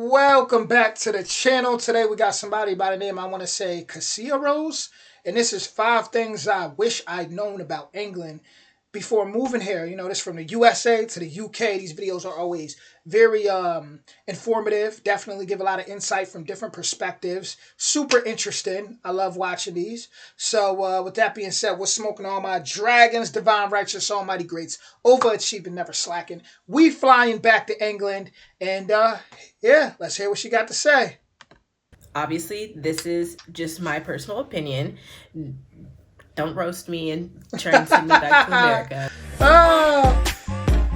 Welcome back to the channel. Today we got somebody by the name, I want to say, Cassia Rose. And this is 5 things I wish I'd known about England before moving here. You know, this from the USA to the UK. These videos are always very informative. Definitely give a lot of insight from different perspectives. Super interesting. I love watching these. So with that being said, we're smoking all my dragons, divine righteous, almighty greats, overachieving, never slacking. We flying back to England. And yeah, let's hear what she got to say. Obviously, this is just my personal opinion. Don't roast me and try and send me back to America. Oh,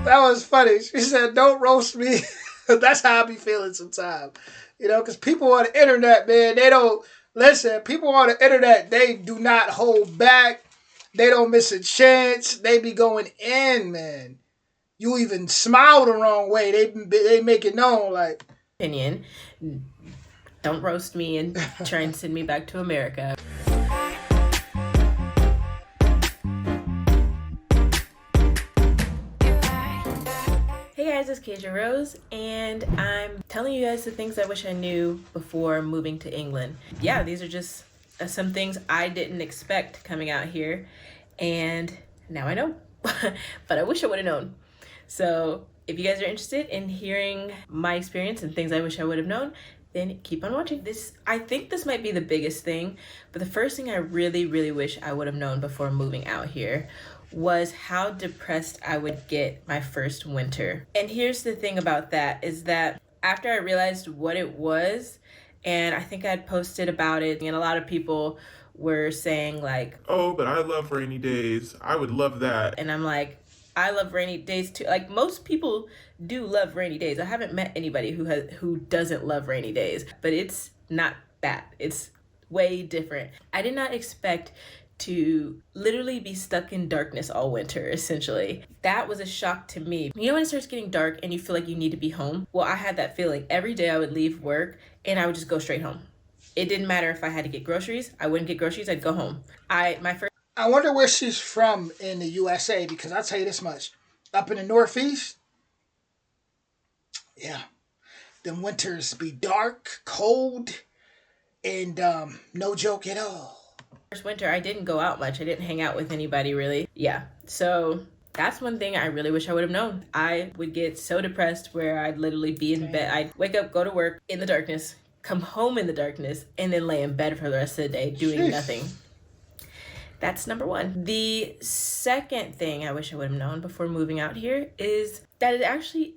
that was funny. She said, don't roast me. That's how I be feeling sometimes. You know, because people on the internet, man, they don't, listen, people on the internet, they do not hold back. They don't miss a chance. They be going in, man. You even smile the wrong way. They make it known, like. Opinion. Don't roast me and try and send me back to America. Hey guys, it's Cassia Rose, and I'm telling you guys the things I wish I knew before moving to England. Yeah, these are just some things I didn't expect coming out here, and now I know. But I wish I would have known. So if you guys are interested in hearing my experience and things I wish I would have known, then keep on watching. I think this might be the biggest thing, but the first thing I really wish I would have known before moving out here was how depressed I would get my first winter. And here's the thing about that, is that after I realized what it was, and I think I'd posted about it, and a lot of people were saying like, oh, but I love rainy days. I would love that. And I'm like, I love rainy days too. Like, most people do love rainy days. I haven't met anybody who doesn't love rainy days, but it's not that. It's way different. I did not expect to literally be stuck in darkness all winter, essentially. That was a shock to me. You know when it starts getting dark and you feel like you need to be home? Well, I had that feeling. Every day I would leave work and I would just go straight home. It didn't matter if I had to get groceries. I wouldn't get groceries. I'd go home. I wonder where she's from in the USA, because I'll tell you this much. Up in the Northeast, yeah, the winters be dark, cold, and no joke at all. First winter, I didn't go out much. I didn't hang out with anybody really. Yeah, so that's one thing I really wish I would have known. I would get so depressed where I'd literally be in bed. I'd wake up, go to work in the darkness, come home in the darkness, and then lay in bed for the rest of the day doing nothing. That's number one. The second thing I wish I would have known before moving out here is that it actually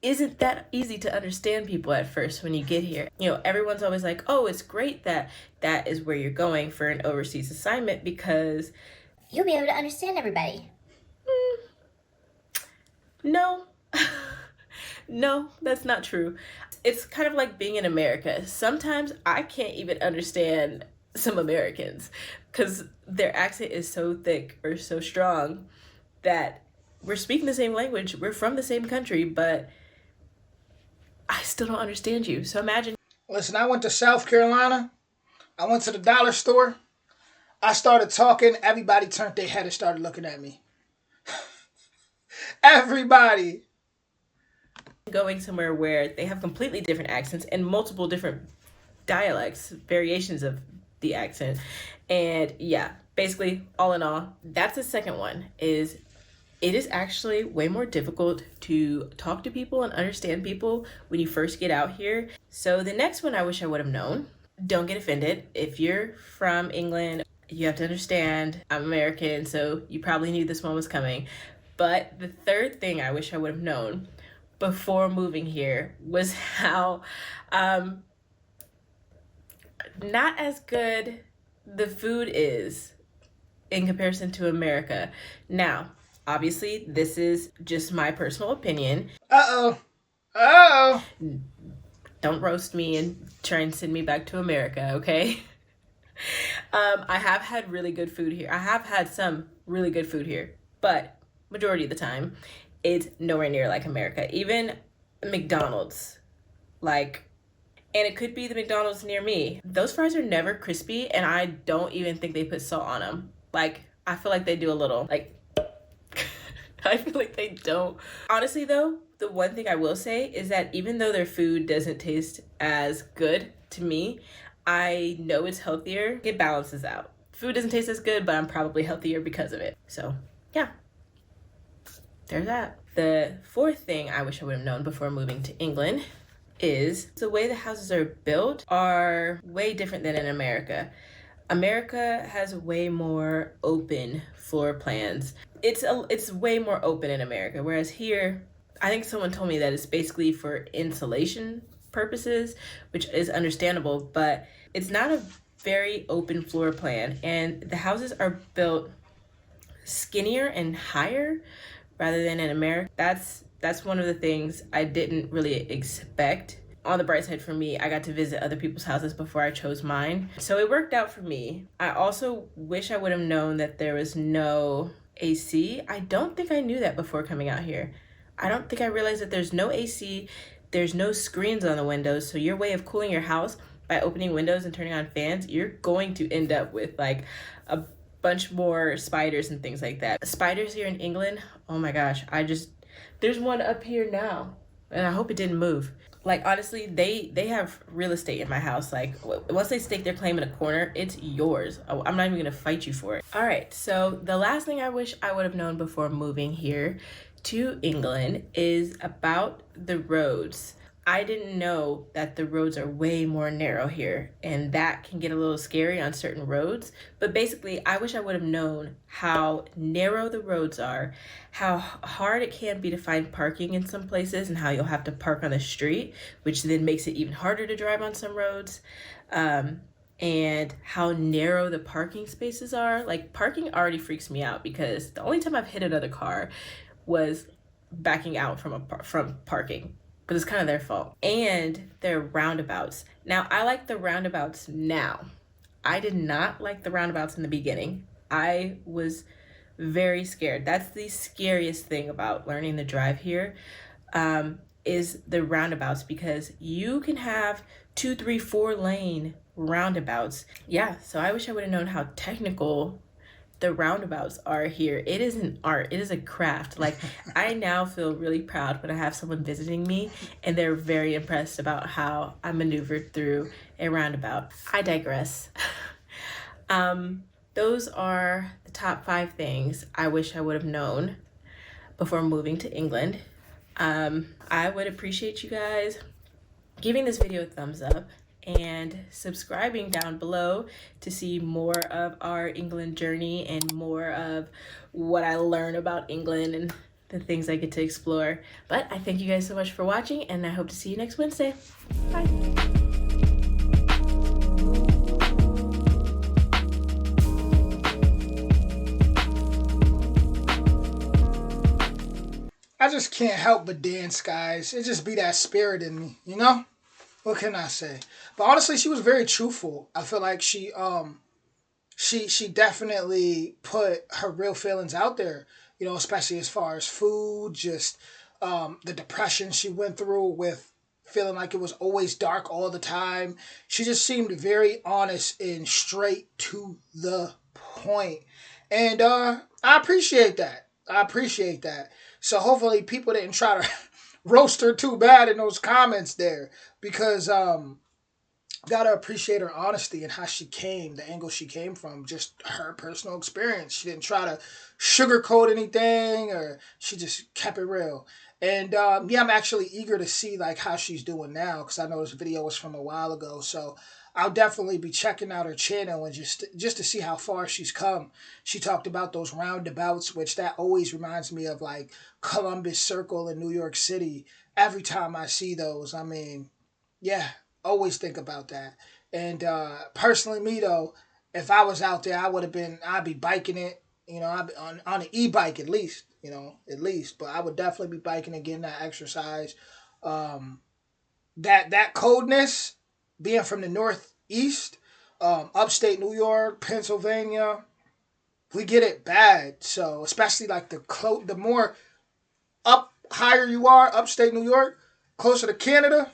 isn't that easy to understand people at first when you get here. You know, everyone's always like, oh, it's great that that is where you're going for an overseas assignment because you'll be able to understand everybody. No. No, that's not true. It's kind of like being in America. Sometimes I can't even understand some Americans because their accent is so thick or so strong that we're speaking the same language. We're from the same country, but I still don't understand you. So imagine. Listen, I went to South Carolina. I went to the dollar store. I started talking. Everybody turned their head and started looking at me. Everybody. Going somewhere where they have completely different accents and multiple different dialects, variations of the accent. And yeah, basically, all in all, that's the second one. Is it is actually way more difficult to talk to people and understand people when you first get out here. So the next one I wish I would have known, don't get offended. If you're from England, you have to understand I'm American, so you probably knew this one was coming. But the third thing I wish I would have known before moving here was how not as good the food is in comparison to America. Now, obviously, this is just my personal opinion. Don't roast me and try and send me back to America, okay? I have had really good food here. I have had some really good food here, but majority of the time, it's nowhere near like America. Even McDonald's, and it could be the McDonald's near me. Those fries are never crispy, and I don't even think they put salt on them. I feel like they do a little, I feel like they don't. Honestly though, The one thing I will say is that even though their food doesn't taste as good to me, I know it's healthier. It balances out. Food doesn't taste as good, but I'm probably healthier because of it. So, yeah, there's that. The fourth thing I wish I would have known before moving to England is the way the houses are built are way different than in America. America has way more open floor plans. It's way more open in America, whereas here, I think someone told me that it's basically for insulation purposes, which is understandable, but it's not a very open floor plan, and the houses are built skinnier and higher rather than in America. That's one of the things I didn't really expect. On the bright side for me, I got to visit other people's houses before I chose mine. So it worked out for me. I also wish I would have known that there was no AC. I don't think I knew that before coming out here. I don't think I realized that there's no AC, there's no screens on the windows. So your way of cooling your house by opening windows and turning on fans, you're going to end up with like a bunch more spiders and things like that. Spiders here in England, oh my gosh, there's one up here now and I hope it didn't move. Like, honestly, they have real estate in my house. Like, once they stake their claim in a corner, it's yours. I'm not even gonna fight you for it. All right, so the last thing I wish I would have known before moving here to England is about the roads. I didn't know that the roads are way more narrow here, and that can get a little scary on certain roads. But basically, I wish I would have known how narrow the roads are, how hard it can be to find parking in some places, and how you'll have to park on the street, which then makes it even harder to drive on some roads. And how narrow the parking spaces are. Like, parking already freaks me out because the only time I've hit another car was backing out from parking, but it's kind of their fault. And their roundabouts. Now, I like the roundabouts now. I did not like the roundabouts in the beginning. I was very scared. That's the scariest thing about learning to drive here, is the roundabouts, because you can have 2, 3, 4 lane roundabouts. Yeah, so I wish I would have known how technical the roundabouts are here. It is an art. It is a craft. Like, I now feel really proud when I have someone visiting me and they're very impressed about how I maneuvered through a roundabout. I digress. Those are the top 5 things I wish I would have known before moving to England. I would appreciate you guys giving this video a thumbs up and subscribing down below to see more of our England journey and more of what I learn about England and the things I get to explore. But I thank you guys so much for watching, and I hope to see you next Wednesday. Bye. I just can't help but dance, guys. It just be that spirit in me, you know? What can I say? But honestly, she was very truthful. I feel like she definitely put her real feelings out there, you know, especially as far as food, just the depression she went through with feeling like it was always dark all the time. She just seemed very honest and straight to the point. And I appreciate that. I appreciate that. So hopefully people didn't try to roast her too bad in those comments there, because gotta appreciate her honesty and how she came, the angle she came from, just her personal experience. She didn't try to sugarcoat anything, or she just kept it real. And yeah, I'm actually eager to see like how she's doing now, because I know this video was from a while ago. So I'll definitely be checking out her channel and just to see how far she's come. She talked about those roundabouts, which that always reminds me of like Columbus Circle in New York City. Every time I see those, I mean, yeah, always think about that. And personally, me though, if I was out there, I'd be biking it. You know, I'd be on an e-bike at least. You know, at least. But I would definitely be biking and getting that exercise. That coldness, being from the Northeast, upstate New York, Pennsylvania, we get it bad. So especially like the more up higher you are, upstate New York, closer to Canada,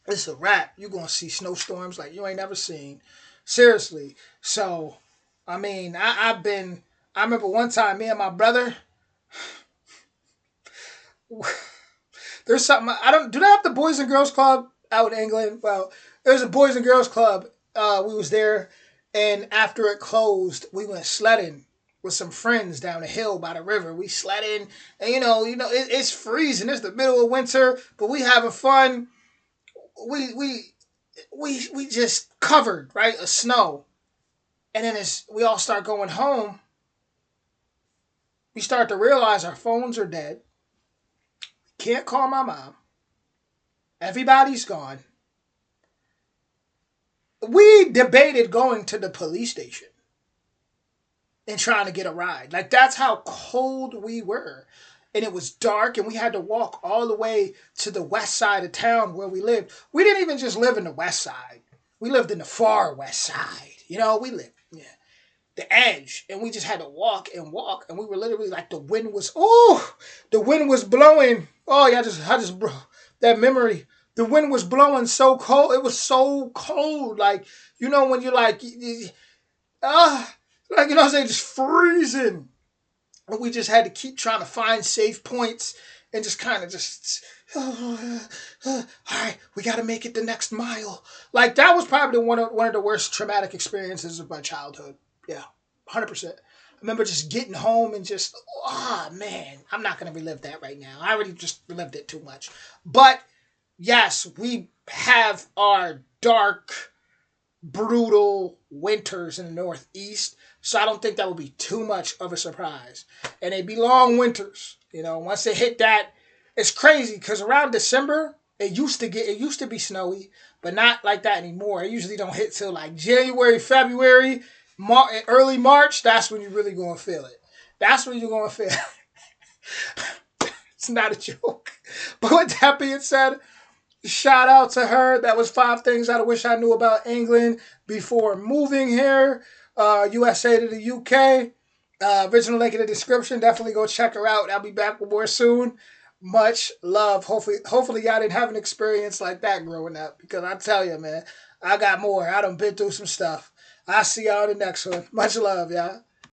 it's a wrap. You're gonna see snowstorms like you ain't never seen. Seriously. So, I mean, I remember one time me and my brother There's something I don't. Do they have the Boys and Girls Club out in England? Well, there's a Boys and Girls Club. We was there, and after it closed, we went sledding with some friends down the hill by the river. We sledding, and it's freezing. It's the middle of winter, but we having fun. We just covered right of snow, and then as we all start going home, we start to realize our phones are dead. Can't call my mom. Everybody's gone. We debated going to the police station and trying to get a ride. Like, that's how cold we were. And it was dark, and we had to walk all the way to the west side of town where we lived. We didn't even just live in the west side. We lived in the far west side. We lived the edge, and we just had to walk, and we were literally like, the wind was blowing. Oh, yeah, I just bro, that memory. The wind was blowing so cold. It was so cold. Like, when you're like, like, what I'm saying, just freezing. And we just had to keep trying to find safe points and just kind of all right, we got to make it the next mile. Like, that was probably one of the worst traumatic experiences of my childhood. Yeah, 100%. I remember just getting home and just, man, I'm not going to relive that right now. I already just relived it too much. But yes, we have our dark, brutal winters in the Northeast, so I don't think that would be too much of a surprise. And they'd be long winters. Once they hit that, it's crazy because around December it used to be snowy, but not like that anymore. It usually don't hit till like January, February, early March. That's when you're really gonna feel it. That's when you're gonna feel it. It's not a joke. But with that being said, shout out to her. That was 5 things I wish I knew about England before moving here. USA to the UK. Original link in the description. Definitely go check her out. I'll be back with more soon. Much love. Hopefully y'all didn't have an experience like that growing up. Because I tell you, man, I got more. I done been through some stuff. I'll see y'all in the next one. Much love, y'all.